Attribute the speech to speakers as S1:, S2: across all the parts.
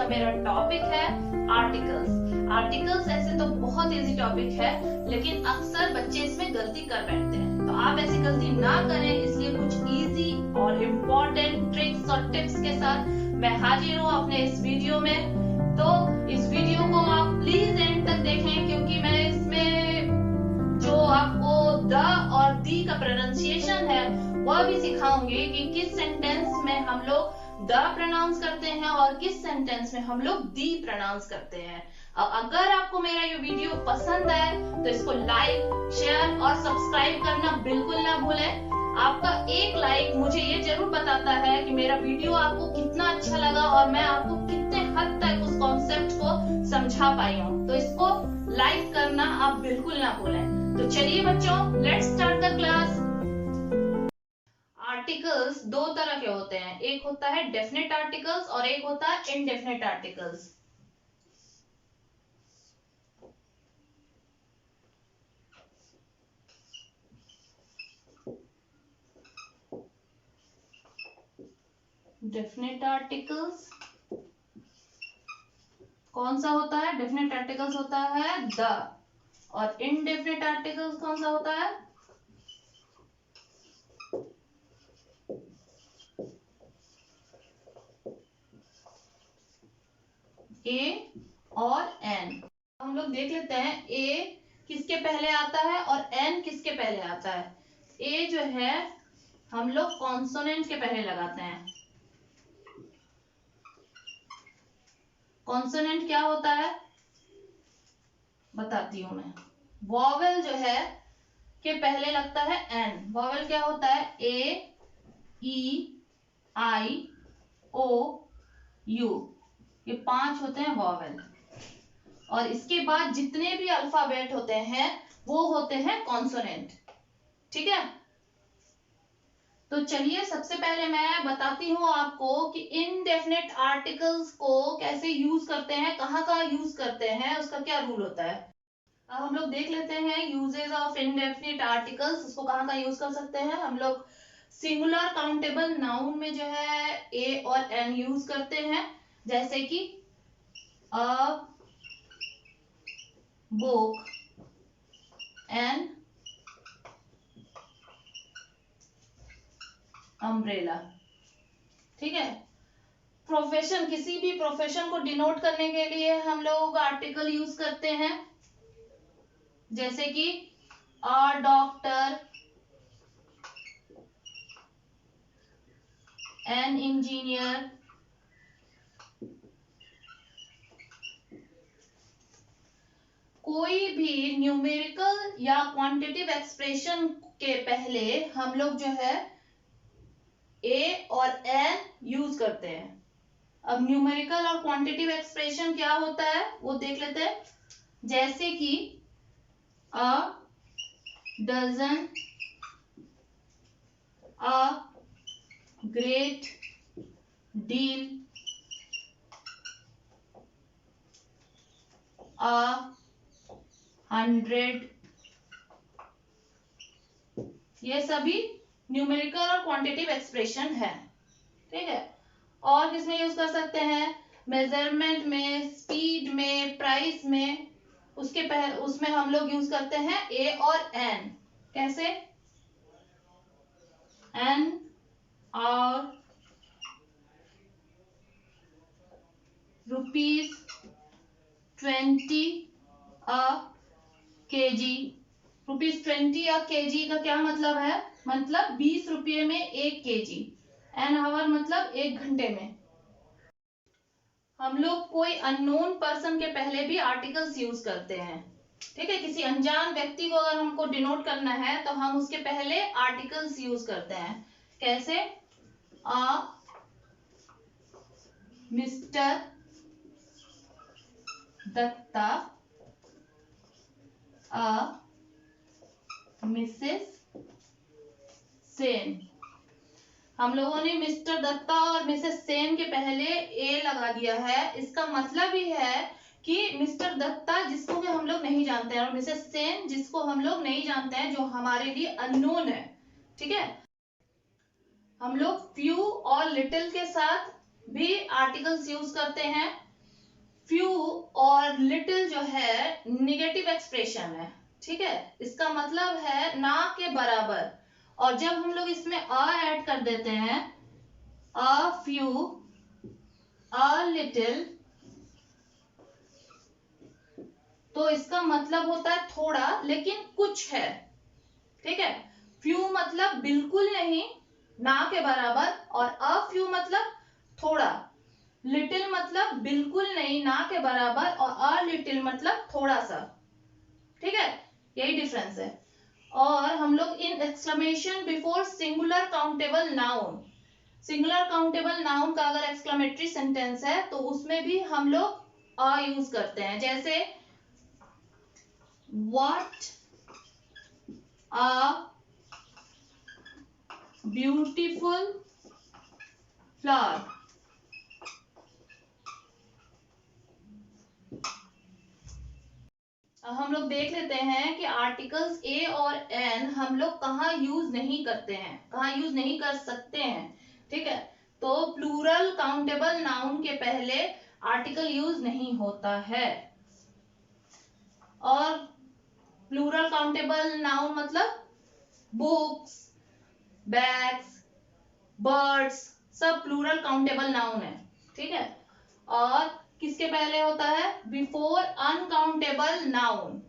S1: का मेरा टॉपिक है आर्टिकल्स। आर्टिकल्स ऐसे तो बहुत इजी टॉपिक है, लेकिन अक्सर बच्चे इसमें गलती कर बैठते हैं। तो आप ऐसी गलती ना करें, इसलिए कुछ इजी और इम्पोर्टेंट ट्रिक्स और टिप्स के साथ मैं हाजिर हूँ अपने इस वीडियो में। तो इस वीडियो को आप प्लीज एंड तक देखें, क्योंकि मैं इसमें जो आपको द और दी का प्रोनाउंसिएशन है वह भी सिखाऊंगी कि किस सेंटेंस में हम लोग द प्रोनाउंस करते हैं और किस सेंटेंस में हम लोग दी प्रोनाउंस करते हैं। अगर आपको मेरा ये वीडियो पसंद आए तो इसको लाइक, शेयर और सब्सक्राइब करना बिल्कुल ना भूलें। आपका एक लाइक मुझे ये जरूर बताता है कि मेरा वीडियो आपको कितना अच्छा लगा और मैं आपको कितने हद तक उस कॉन्सेप्ट को समझा पाई हूँ। तो इसको लाइक करना आप बिल्कुल ना भूलें। तो चलिए बच्चों, let's start the class. Articles दो तरह के होते हैं, एक होता है डेफिनेट आर्टिकल्स और एक होता है इनडेफिनेट आर्टिकल्स। डेफिनेट आर्टिकल्स कौन सा होता है? डेफिनेट आर्टिकल्स होता है द, और इनडेफिनेट आर्टिकल्स कौन सा होता है? ए और एन। हम लोग देख लेते हैं ए किसके पहले आता है और एन किसके पहले आता है। ए जो है हम लोग कॉन्सोनेंट के पहले लगाते हैं। कॉन्सोनेंट क्या होता है बताती हूं मैं। वॉवेल जो है के पहले लगता है एन। वॉवेल क्या होता है? ए, ई, आई, ओ, यू, ये 5 होते हैं वॉवेल। और इसके बाद जितने भी अल्फाबेट होते हैं वो होते हैं कॉन्सोनेंट। ठीक है, तो चलिए सबसे पहले मैं बताती हूँ आपको कि इनडेफिनेट आर्टिकल्स को कैसे यूज करते हैं, कहाँ कहाँ यूज करते हैं, उसका क्या रूल होता है। अब हम लोग देख लेते हैं यूजेस ऑफ इनडेफिनेट आर्टिकल्स, उसको कहाँ कहाँ यूज कर सकते हैं। हम लोग सिंगुलर काउंटेबल नाउन में जो है ए और एन यूज करते हैं, जैसे कि अ बुक, एन अम्ब्रेला। ठीक है, प्रोफेशन, किसी भी प्रोफेशन को डिनोट करने के लिए हम लोग आर्टिकल यूज करते हैं, जैसे कि अ डॉक्टर, एन इंजीनियर, कोई भी न्यूमेरिकल या क्वांटिटेटिव एक्सप्रेशन के पहले हम लोग जो है ए और एन यूज करते हैं। अब न्यूमेरिकल और क्वांटिटेटिव एक्सप्रेशन क्या होता है वो देख लेते हैं, जैसे कि a dozen, a great deal, a 100, ये सभी न्यूमेरिकल और क्वांटिटेटिव एक्सप्रेशन है। ठीक है, और किसमें यूज कर सकते हैं? मेजरमेंट में, स्पीड में, प्राइस में, उसमें हम लोग यूज करते हैं ए और एन। कैसे? एन और ₹20 अ केजी। ₹20 अ केजी का क्या मतलब है? मतलब 20 रुपये में 1 केजी। एन आवर मतलब 1 घंटे में। हम लोग कोई अननोन पर्सन के पहले भी आर्टिकल्स यूज करते हैं। ठीक है, किसी अनजान व्यक्ति को अगर हमको डिनोट करना है तो हम उसके पहले आर्टिकल्स यूज करते हैं। कैसे? अ मिस्टर दत्ता, अ मिसेस सेन। हम लोगों ने मिस्टर दत्ता और मिसेस सेन के पहले ए लगा दिया है। इसका मतलब ही है कि मिस्टर दत्ता जिसको भी हम लोग नहीं जानते हैं और मिसेस सेन जिसको हम लोग नहीं जानते हैं, जो हमारे लिए अननोन है। ठीक है, हम लोग फ्यू और लिटिल के साथ भी आर्टिकल्स यूज करते हैं। फ्यू और लिटिल जो है निगेटिव एक्सप्रेशन है, ठीक है, इसका मतलब है ना के बराबर। और जब हम लोग इसमें अ ऐड कर देते हैं, अ फ्यू, अ लिटिल, तो इसका मतलब होता है थोड़ा लेकिन कुछ है, ठीक है। फ्यू मतलब बिल्कुल नहीं, ना के बराबर, और अ फ्यू मतलब थोड़ा। लिटिल मतलब बिल्कुल नहीं, ना के बराबर, और अ लिटिल मतलब थोड़ा सा, ठीक है, यही डिफरेंस है। और हम लोग इन exclamation before singular countable noun, singular countable noun का अगर एक्सक्लेमेटरी सेंटेंस है तो उसमें भी हम लोग अ यूज करते हैं, जैसे व्हाट अ ब्यूटीफुल फ्लावर। अब हम लोग देख लेते हैं कि आर्टिकल्स ए और एन हम लोग कहाँ यूज नहीं करते हैं, कहाँ यूज नहीं कर सकते हैं, ठीक है। तो प्लूरल काउंटेबल नाउन के पहले आर्टिकल यूज नहीं होता है। और प्लूरल काउंटेबल नाउन मतलब बुक्स, बैग्स, बर्ड्स, सब प्लूरल काउंटेबल नाउन है, ठीक है। और किसके पहले होता है, before uncountable noun.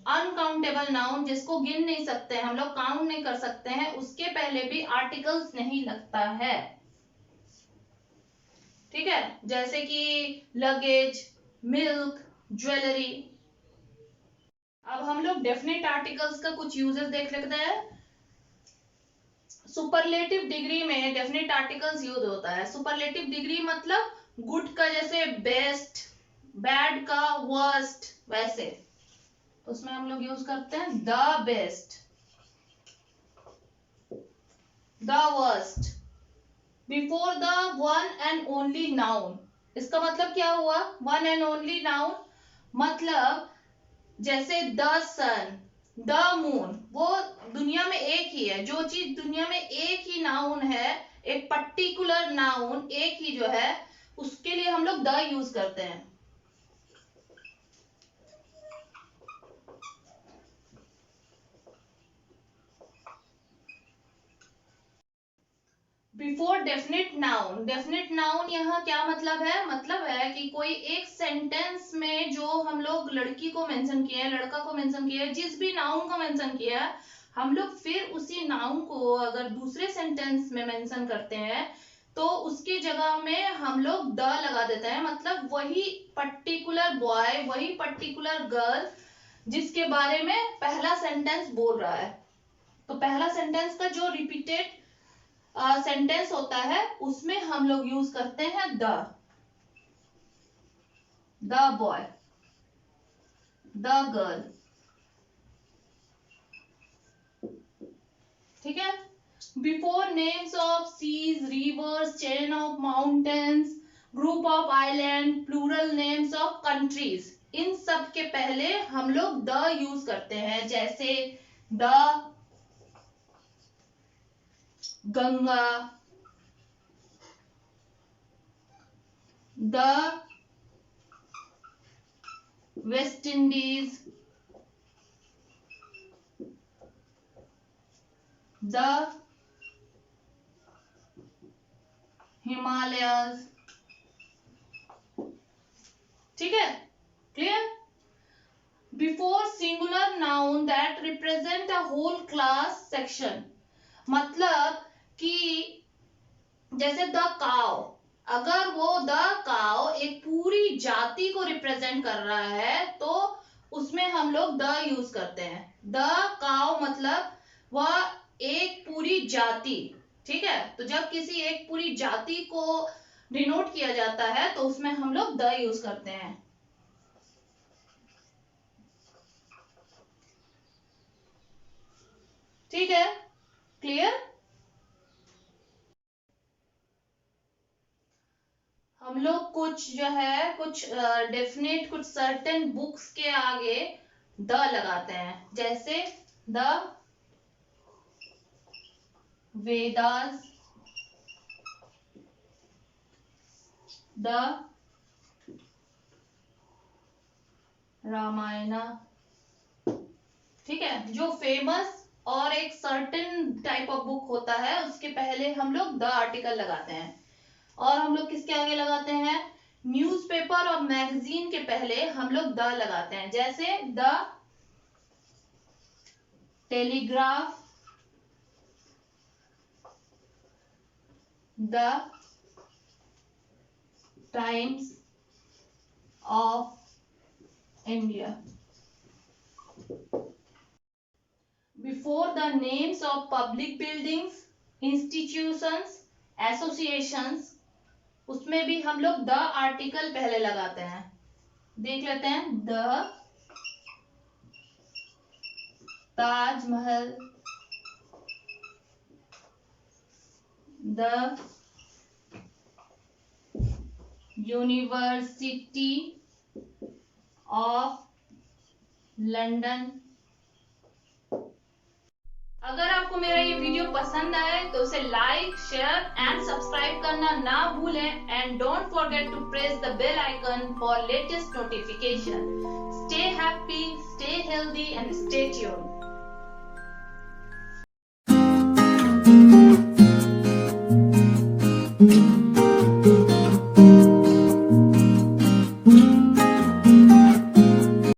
S1: Uncountable noun जिसको गिन नहीं सकते, हम लोग काउंट नहीं कर सकते हैं, उसके पहले भी आर्टिकल्स नहीं लगता है, ठीक है। जैसे कि लगेज, मिल्क, ज्वेलरी। अब हम लोग डेफिनेट आर्टिकल्स का कुछ यूजेस देख लेते हैं। सुपरलेटिव डिग्री में डेफिनेट आर्टिकल्स यूज होता है। सुपरलेटिव डिग्री मतलब गुड का जैसे बेस्ट, बैड का वर्स्ट, वैसे तो उसमें हम लोग यूज करते हैं the best, the worst, before the one and only noun. इसका मतलब क्या हुआ, वन एंड ओनली नाउन मतलब जैसे द सन, द मून, वो दुनिया में एक ही है, जो चीज दुनिया में एक ही नाउन है, एक पर्टिकुलर नाउन एक ही जो है, उसके लिए हम लोग द यूज करते हैं। Before definite noun, definite noun यहाँ क्या मतलब है, मतलब है कि कोई एक सेंटेंस में जो हम लोग लड़की को मेंशन किया है, लड़का को मेंशन किया है, जिस भी नाउन को मेंशन किया है, हम लोग फिर उसी नाउन को अगर दूसरे सेंटेंस में मेंशन करते हैं तो उसकी जगह में हम लोग द लगा देते हैं, मतलब वही पर्टिकुलर बॉय, वही पर्टिकुलर गर्ल जिसके बारे में पहला सेंटेंस बोल रहा है। तो पहला सेंटेंस का जो रिपीटेड सेंटेंस होता है उसमें हम लोग यूज करते हैं द बॉय, द गर्ल, ठीक है। Before names of seas, rivers, chain of mountains, group of island, plural names of countries, इन सब के पहले हम लोग द यूज करते हैं, जैसे the Ganga, the West Indies, the Himalayas, ठीक है, clear. Before singular noun that represent a whole class section, मतलब कि जैसे द काव, अगर वो द काव एक पूरी जाति को रिप्रेजेंट कर रहा है तो उसमें हम लोग द यूज करते हैं। द काव मतलब वह एक पूरी जाति, ठीक है। तो जब किसी एक पूरी जाति को डिनोट किया जाता है तो उसमें हम लोग द यूज करते हैं, ठीक है, क्लियर। हम लोग कुछ जो है कुछ डेफिनेट कुछ सर्टेन बुक्स के आगे द लगाते हैं, जैसे द वेदास, द रामायणा, ठीक है। जो फेमस और एक सर्टेन टाइप ऑफ बुक होता है उसके पहले हम लोग द आर्टिकल लगाते हैं। और हम लोग किसके आगे लगाते हैं? न्यूज़पेपर और मैगजीन के पहले हम लोग द लगाते हैं। जैसे the telegraph, the times of India. Before the names of public buildings, institutions, associations, उसमें भी हम लोग द आर्टिकल पहले लगाते हैं। देख लेते हैं, the Taj Mahal, the university of London. अगर आपको मेरा ये वीडियो पसंद आए तो उसे लाइक, शेयर एंड सब्सक्राइब करना ना भूलें and don't forget to press the bell icon for latest notification. Stay happy, stay healthy and stay tuned.